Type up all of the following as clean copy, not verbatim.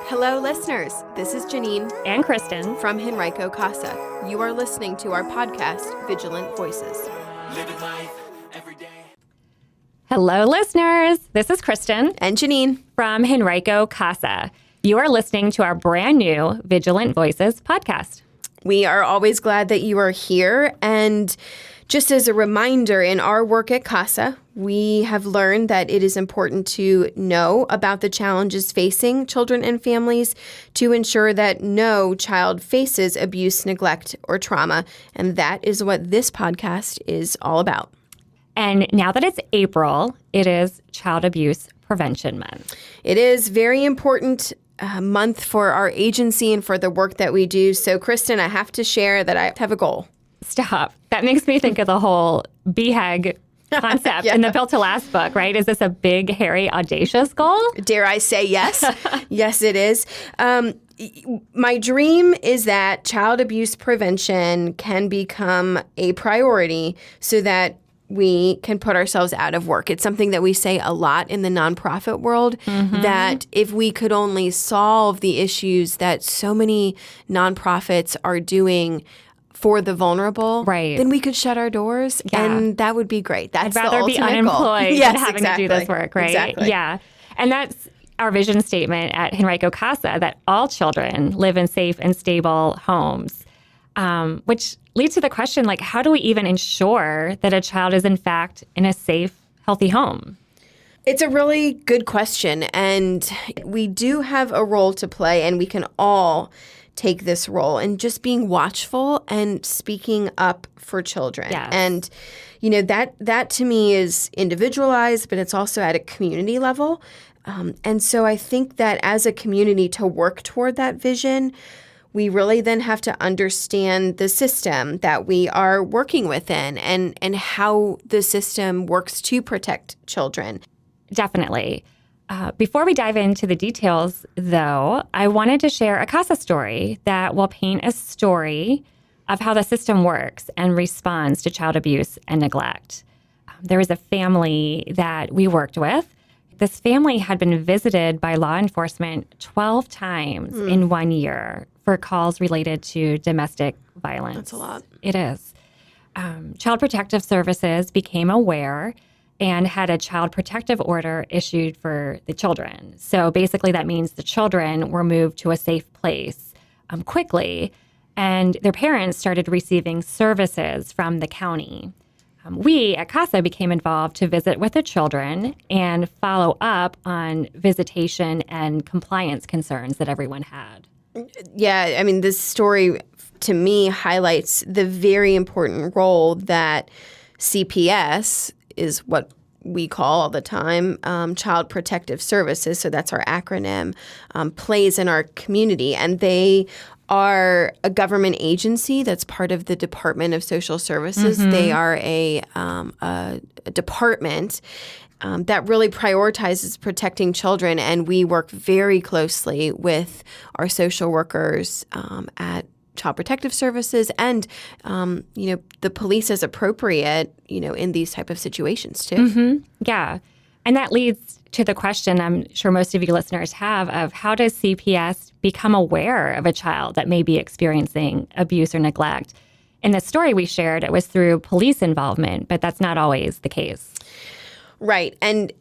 Hello, listeners. This is Janine and Kristen from Henrico Casa. You are listening to our podcast, Vigilant Voices. Living life every day. Hello, listeners. This is Kristen And Janine from Henrico Casa. You are listening to our brand new Vigilant Voices podcast. We are always glad that you are here. And just as a reminder, in our work at Casa, we have learned that it is important to know about the challenges facing children and families to ensure that no child faces abuse, neglect, or trauma. And that is what this podcast is all about. And now that it's April, it is Child Abuse Prevention Month. It is very important month for our agency and for the work that we do. So, Kristen, I have to share that I have a goal. Stop. That makes me think of the whole BHAG concept in the Built to Last book, right? Is this a big, hairy, audacious goal? Dare I say yes? Yes, it is. My dream is that child abuse prevention can become a priority so that we can put ourselves out of work. It's something that we say a lot in the nonprofit world, that if we could only solve the issues that so many nonprofits are doing for the vulnerable, right, then we could shut our doors, and that would be great. That's I'd rather the be ultimate unemployed goal. Yes, than having to do this work, right? Exactly. Yeah. And that's our vision statement at Henrico Casa, that all children live in safe and stable homes, which leads to the question, like, how do we even ensure that a child is, in fact, in a safe, healthy home? It's a really good question, and we do have a role to play, and we can all take this role in just being watchful and speaking up for children. Yes. And, you know, that to me is individualized, but it's also at a community level. And so I think that as a community, to work toward that vision, we really then have to understand the system that we are working within and how the system works to protect children. Definitely. Before we dive into the details, though, I wanted to share a CASA story that will paint a story of how the system works and responds to child abuse and neglect. There was a family that we worked with. This family had been visited by law enforcement 12 times in 1 year for calls related to domestic violence. That's a lot. It is. Child Protective Services became aware and had a child protective order issued for the children. So basically that means the children were moved to a safe place quickly, and their parents started receiving services from the county. We at CASA became involved to visit with the children and follow up on visitation and compliance concerns that everyone had. Yeah, I mean, this story to me highlights the very important role that CPS is what we call all the time Child Protective Services, so that's our acronym, plays in our community. And they are a government agency that's part of the Department of Social Services. They are a department that really prioritizes protecting children, and we work very closely with our social workers at Child Protective Services and, the police as appropriate, in these type of situations too. Yeah. And that leads to the question I'm sure most of you listeners have of how does CPS become aware of a child that may be experiencing abuse or neglect? In the story we shared, it was through police involvement, but that's not always the case. Right. And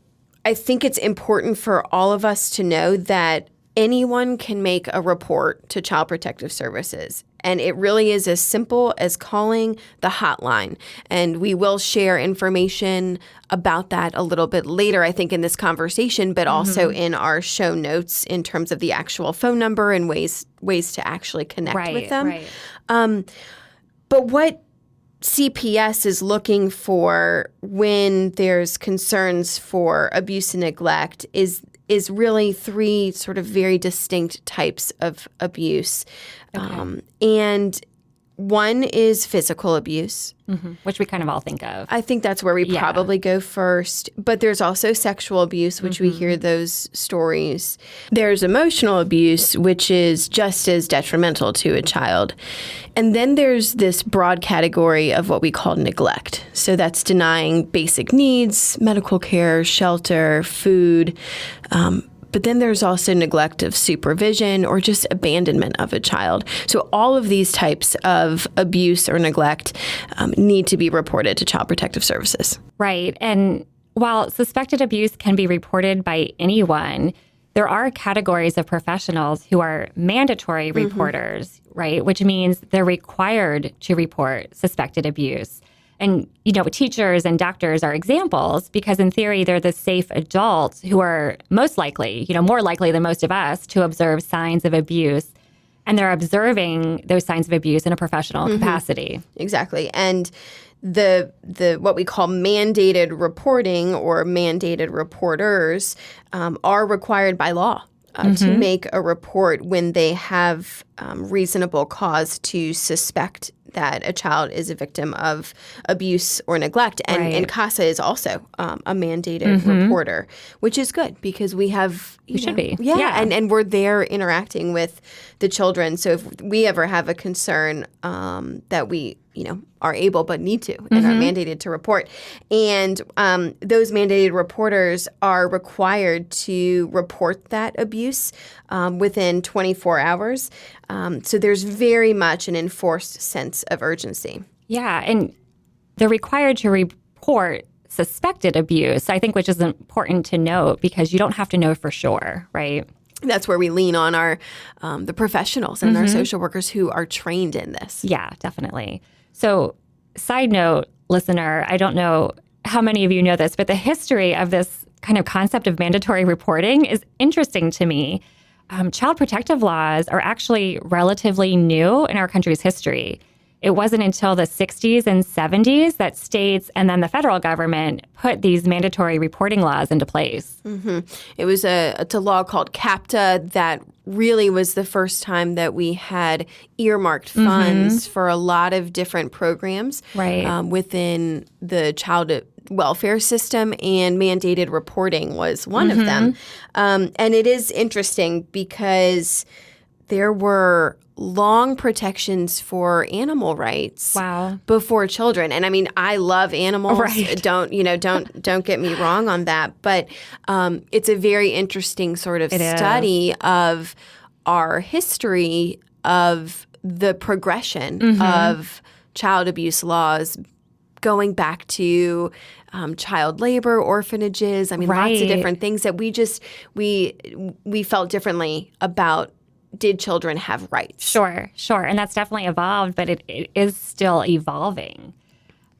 I think it's important for all of us to know that anyone can make a report to Child Protective Services. And it really is as simple as calling the hotline. And we will share information about that a little bit later, I think, in this conversation, but also in our show notes in terms of the actual phone number and ways to actually connect with them. Right. But what CPS is looking for when there's concerns for abuse and neglect is really three sort of very distinct types of abuse. Okay. And one is physical abuse. Which we kind of all think of. I think that's where we probably go first. But there's also sexual abuse, which we hear those stories. There's emotional abuse, which is just as detrimental to a child. And then there's this broad category of what we call neglect. So that's denying basic needs, medical care, shelter, food, But then there's also neglect of supervision or just abandonment of a child. So all of these types of abuse or neglect need to be reported to Child Protective Services. Right. And while suspected abuse can be reported by anyone, there are categories of professionals who are mandatory reporters, right? Which means they're required to report suspected abuse. And, teachers and doctors are examples because in theory, they're the safe adults who are most likely, more likely than most of us to observe signs of abuse. And they're observing those signs of abuse in a professional capacity. Exactly. And the what we call mandated reporting or mandated reporters are required by law to make a report when they have reasonable cause to suspect that a child is a victim of abuse or neglect. And CASA is also a mandated reporter, which is good because we have... We should be. Yeah. And we're there interacting with the children. So if we ever have a concern that we, are able but need to and are mandated to report. And those mandated reporters are required to report that abuse within 24 hours. So there's very much an enforced sense of urgency. Yeah, and they're required to report suspected abuse, I think, which is important to note because you don't have to know for sure, right? That's where we lean on our the professionals and our social workers who are trained in this. Yeah, definitely. So, side note, listener, I don't know how many of you know this, but the history of this kind of concept of mandatory reporting is interesting to me. Child protective laws are actually relatively new in our country's history. It wasn't until the 60s and 70s that states and then the federal government put these mandatory reporting laws into place. It was a law called CAPTA that really was the first time that we had earmarked funds for a lot of different programs within the child welfare system, and mandated reporting was one of them. And it is interesting because there were long protections for animal rights before children. And I mean, I love animals. Right. Don't get me wrong on that. But it's a very interesting sort of study of our history of the progression of child abuse laws going back to child labor, orphanages. I mean, lots of different things that we felt differently about. Did children have rights? Sure. And that's definitely evolved, but it is still evolving.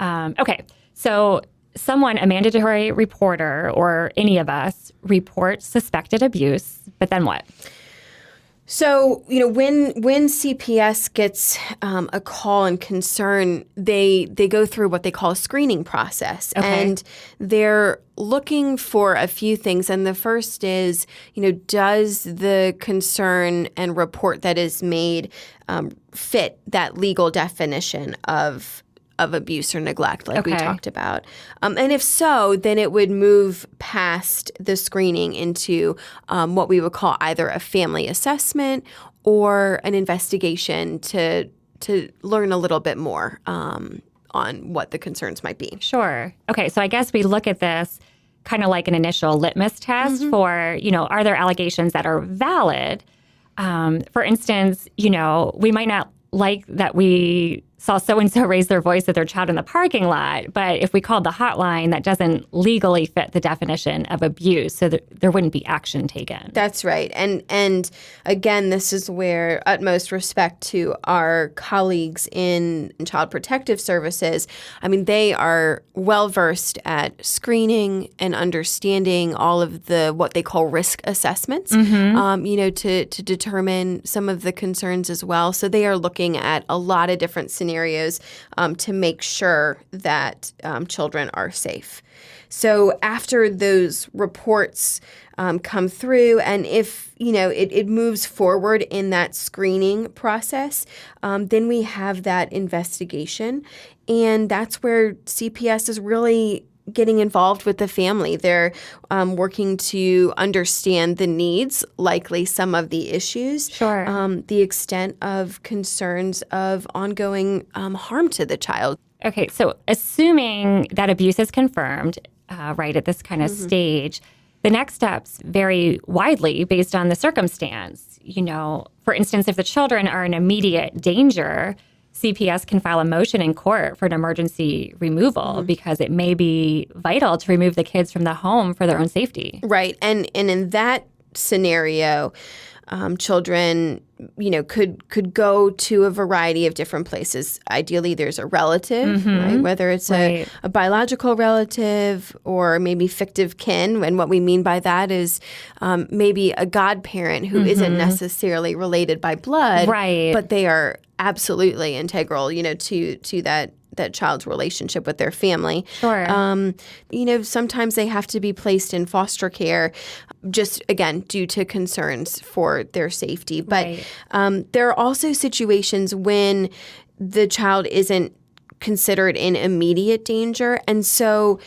Okay. So a mandatory reporter or any of us reports suspected abuse, but then what? So, when CPS gets a call and concern, they go through what they call a screening process. And they're looking for a few things. And the first is, does the concern and report that is made fit that legal definition of abuse or neglect like we talked about. And if so, then it would move past the screening into what we would call either a family assessment or an investigation to learn a little bit more on what the concerns might be. Sure. Okay, so I guess we look at this kind of like an initial litmus test for, are there allegations that are valid? For instance, we might not like that we saw so-and-so raise their voice at their child in the parking lot, but if we called the hotline, that doesn't legally fit the definition of abuse, so there wouldn't be action taken. That's right. And again, this is where utmost respect to our colleagues in Child Protective Services. I mean, they are well-versed at screening and understanding all of what they call risk assessments, to determine some of the concerns as well. So they are looking at a lot of different scenarios to make sure that children are safe. So after those reports come through, and if it moves forward in that screening process, then we have that investigation, and that's where CPS is really getting involved with the family. They're working to understand the needs, likely some of the issues, the extent of concerns of ongoing harm to the child. Okay, so assuming that abuse is confirmed, right, at this kind of stage, The next steps vary widely based on the circumstance. For instance, if the children are in immediate danger, CPS can file a motion in court for an emergency removal because it may be vital to remove the kids from the home for their own safety. Right. And in that scenario, children, could go to a variety of different places. Ideally, there's a relative, right? Whether it's a biological relative or maybe fictive kin. And what we mean by that is maybe a godparent who isn't necessarily related by blood, right, but they are absolutely integral, to that child's relationship with their family. Sure. Sometimes they have to be placed in foster care, just again due to concerns for their safety. But there are also situations when the child isn't considered in immediate danger, and so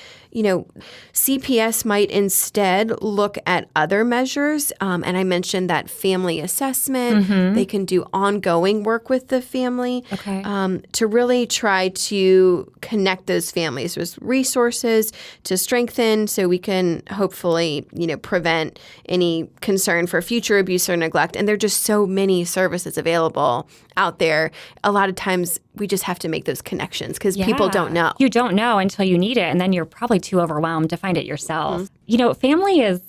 CPS might instead look at other measures. And I mentioned that family assessment. They can do ongoing work with the family to really try to connect those families with resources to strengthen so we can hopefully, prevent any concern for future abuse or neglect. And there are just so many services available out there. A lot of times we just have to make those connections because people don't know. You don't know until you need it, and then you're probably too overwhelmed to find it yourself. Family is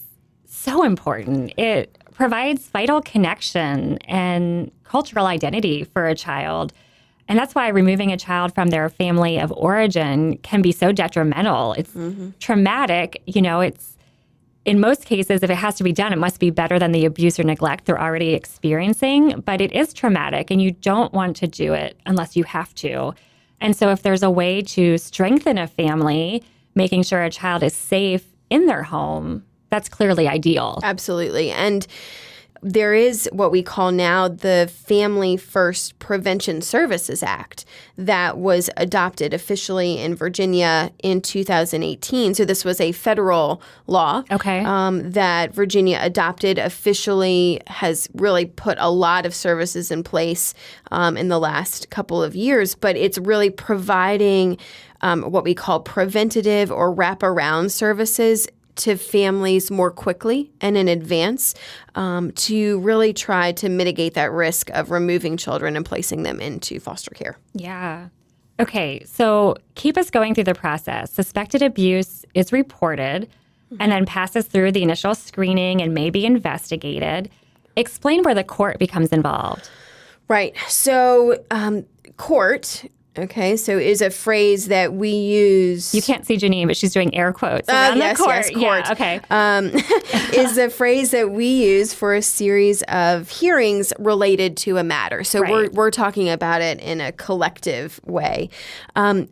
so important. It provides vital connection and cultural identity for a child. And that's why removing a child from their family of origin can be so detrimental. It's traumatic. It's in most cases, if it has to be done, it must be better than the abuse or neglect they're already experiencing. But it is traumatic, and you don't want to do it unless you have to. And so if there's a way to strengthen a family, making sure a child is safe in their home, that's clearly ideal. Absolutely. And there is what we call now the Family First Prevention Services Act that was adopted officially in Virginia in 2018. So this was a federal law that Virginia adopted officially, has really put a lot of services in place in the last couple of years. But it's really providing what we call preventative or wraparound services to families more quickly and in advance to really try to mitigate that risk of removing children and placing them into foster care. Yeah. Okay, so keep us going through the process. Suspected abuse is reported and then passes through the initial screening and may be investigated. Explain where the court becomes involved. Right. So court... Okay, so is a phrase that we use. You can't see Janine, but she's doing air quotes around the court. Yes, court. Yeah, okay. Is a phrase that we use for a series of hearings related to a matter. So we're talking about it in a collective way.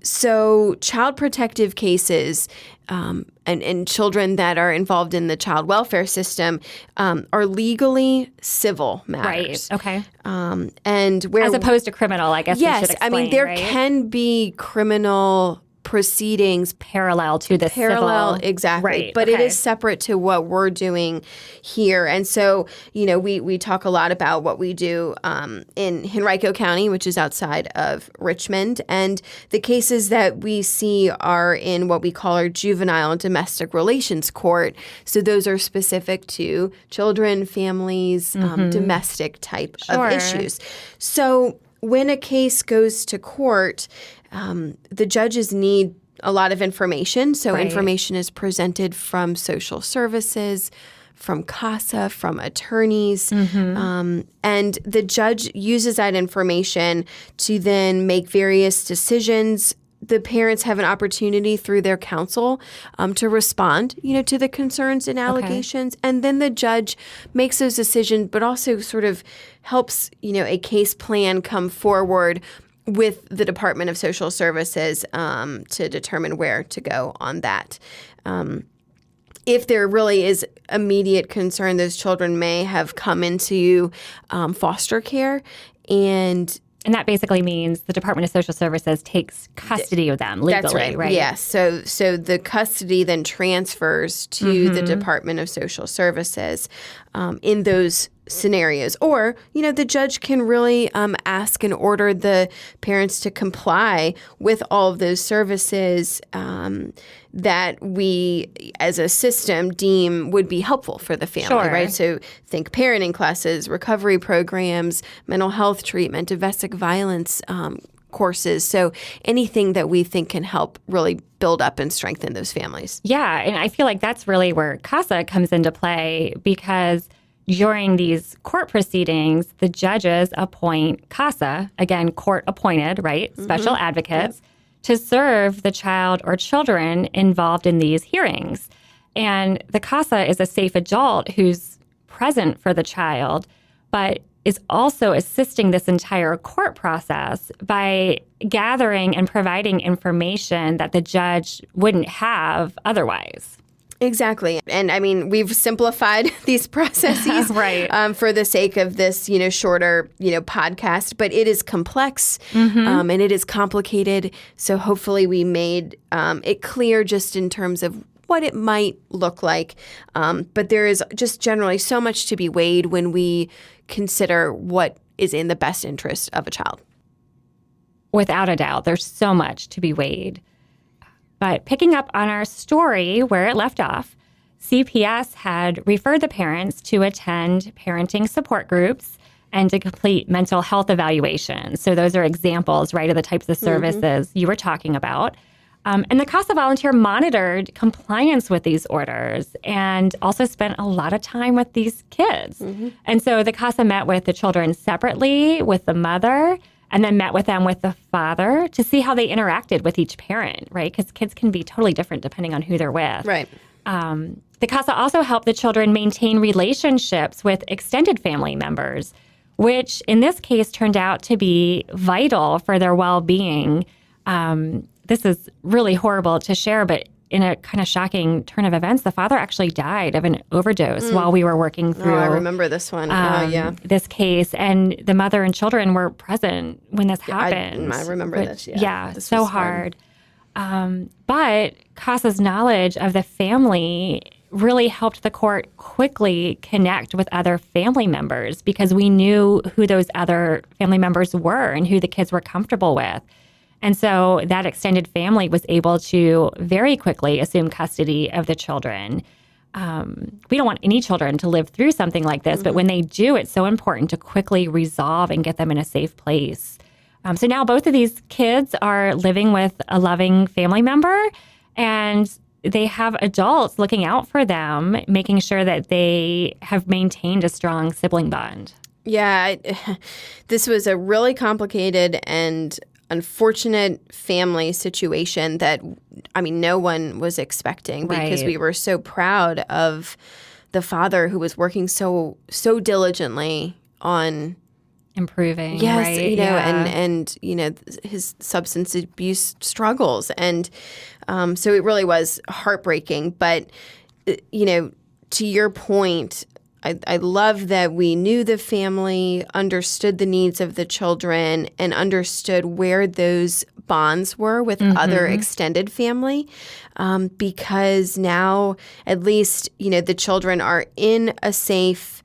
So child protective cases and children that are involved in the child welfare system are legally civil matters. Right. Okay. And where, as opposed to criminal, I guess. Yes, we should explain, I mean there right? can be criminal proceedings parallel to the civil. Exactly. Right, but it is separate to what we're doing here. And so, we talk a lot about what we do in Henrico County, which is outside of Richmond. And the cases that we see are in what we call our juvenile and domestic relations court. So those are specific to children, families, domestic type of issues. So when a case goes to court, the judges need a lot of information. So information is presented from social services, from CASA, from attorneys. And the judge uses that information to then make various decisions. The parents have an opportunity through their counsel to respond, to the concerns and allegations. And then the judge makes those decisions, but also sort of helps, a case plan come forward with the Department of Social Services to determine where to go on that. If there really is immediate concern, those children may have come into foster care, and that basically means the Department of Social Services takes custody of them legally, that's right? Yes. So the custody then transfers to the Department of Social Services in those scenarios. Or, the judge can really ask and order the parents to comply with all of those services that we, as a system, deem would be helpful for the family, Sure. right? So think parenting classes, recovery programs, mental health treatment, domestic violence courses. So anything that we think can help really build up and strengthen those families. Yeah, and I feel like that's really where CASA comes into play, because during these court proceedings, the judges appoint CASA, again, court appointed, right? Special advocates to serve the child or children involved in these hearings. And the CASA is a safe adult who's present for the child, but is also assisting this entire court process by gathering and providing information that the judge wouldn't have otherwise. Exactly. And I mean, we've simplified these processes Right. For the sake of this, shorter, podcast, but it is complex and it is complicated. So hopefully we made it clear just in terms of what it might look like. But there is just generally so much to be weighed when we consider what is in the best interest of a child. Without a doubt, there's so much to be weighed. But picking up on our story where it left off, CPS had referred the parents to attend parenting support groups and to complete mental health evaluations. So those are examples, right, of the types of services you were talking about. And the CASA volunteer monitored compliance with these orders and also spent a lot of time with these kids. And so the CASA met with the children separately, with the mother, and then met with them with the father to see how they interacted with each parent, right? Because kids can be totally different depending on who they're with. Right. The CASA also helped the children maintain relationships with extended family members, which in this case turned out to be vital for their well-being. This is really horrible to share, but in a kind of shocking turn of events, the father actually died of an overdose while we were working through I remember this one. this case. And the mother and children were present when this happened. I remember this, yeah. Yeah, This so was hard. But CASA's knowledge of the family really helped the court quickly connect with other family members, because we knew who those other family members were and who the kids were comfortable with. And so that extended family was able to very quickly assume custody of the children. We don't want any children to live through something like this, but when they do, it's so important to quickly resolve and get them in a safe place. So now both of these kids are living with a loving family member, and they have adults looking out for them, making sure that they have maintained a strong sibling bond. Yeah, this was a really complicated and unfortunate family situation that, no one was expecting, because Right. we were so proud of the father who was working so diligently on Improving, yes, right? and his substance abuse struggles, and so it really was heartbreaking. But to your point, I love that we knew the family, understood the needs of the children, and understood where those bonds were with other extended family, because now at least, the children are in a safe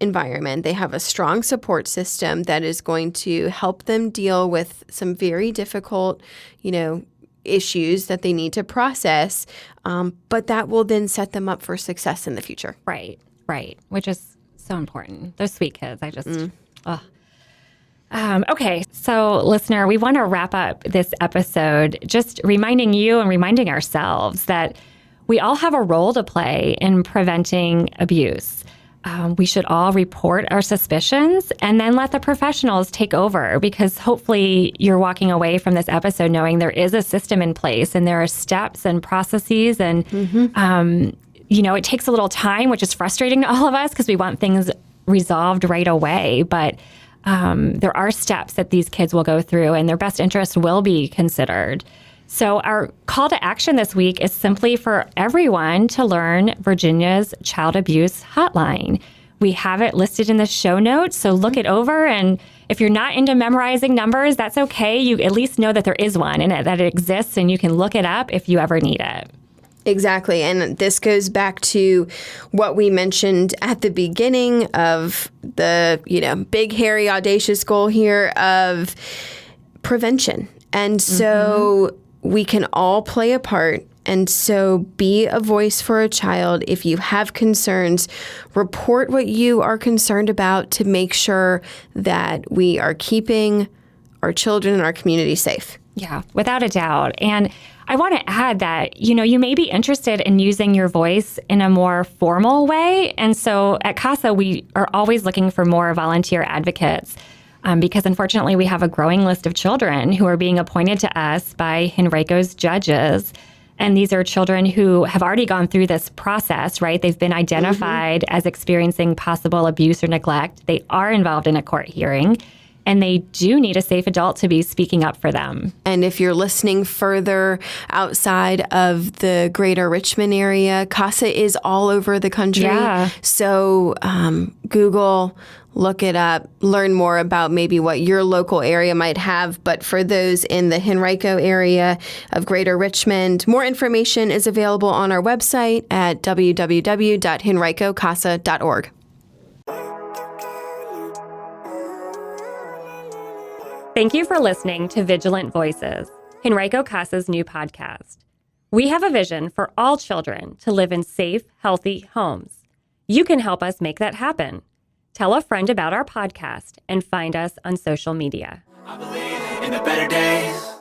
environment. They have a strong support system that is going to help them deal with some very difficult, issues that they need to process, but that will then set them up for success in the future. Right, which is so important. Those sweet kids, I just, okay, so listener, we want to wrap up this episode just reminding you and reminding ourselves that we all have a role to play in preventing abuse. We should all report our suspicions and then let the professionals take over, because hopefully you're walking away from this episode knowing there is a system in place and there are steps and processes, and it takes a little time, which is frustrating to all of us because we want things resolved right away. But there are steps that these kids will go through, and their best interest will be considered. So our call to action this week is simply for everyone to learn Virginia's child abuse hotline. We have it listed in the show notes, so look it over. And if you're not into memorizing numbers, that's okay. You at least know that there is one and that it exists, and you can look it up if you ever need it. Exactly. And this goes back to what we mentioned at the beginning of the, big, hairy, audacious goal here of prevention. And so we can all play a part. And so be a voice for a child. If you have concerns, report what you are concerned about to make sure that we are keeping our children and our community safe. Yeah, without a doubt. And I want to add that, you may be interested in using your voice in a more formal way. And so at CASA, we are always looking for more volunteer advocates because unfortunately we have a growing list of children who are being appointed to us by Henrico's judges. And these are children who have already gone through this process, right? They've been identified as experiencing possible abuse or neglect. They are involved in a court hearing. And they do need a safe adult to be speaking up for them. And if you're listening further outside of the greater Richmond area, CASA is all over the country. Yeah. So Google, look it up, learn more about maybe what your local area might have. But for those in the Henrico area of greater Richmond, more information is available on our website at www.henricocasa.org. Thank you for listening to Vigilant Voices, Henrico Casa's new podcast. We have a vision for all children to live in safe, healthy homes. You can help us make that happen. Tell a friend about our podcast and find us on social media. I believe in the better days.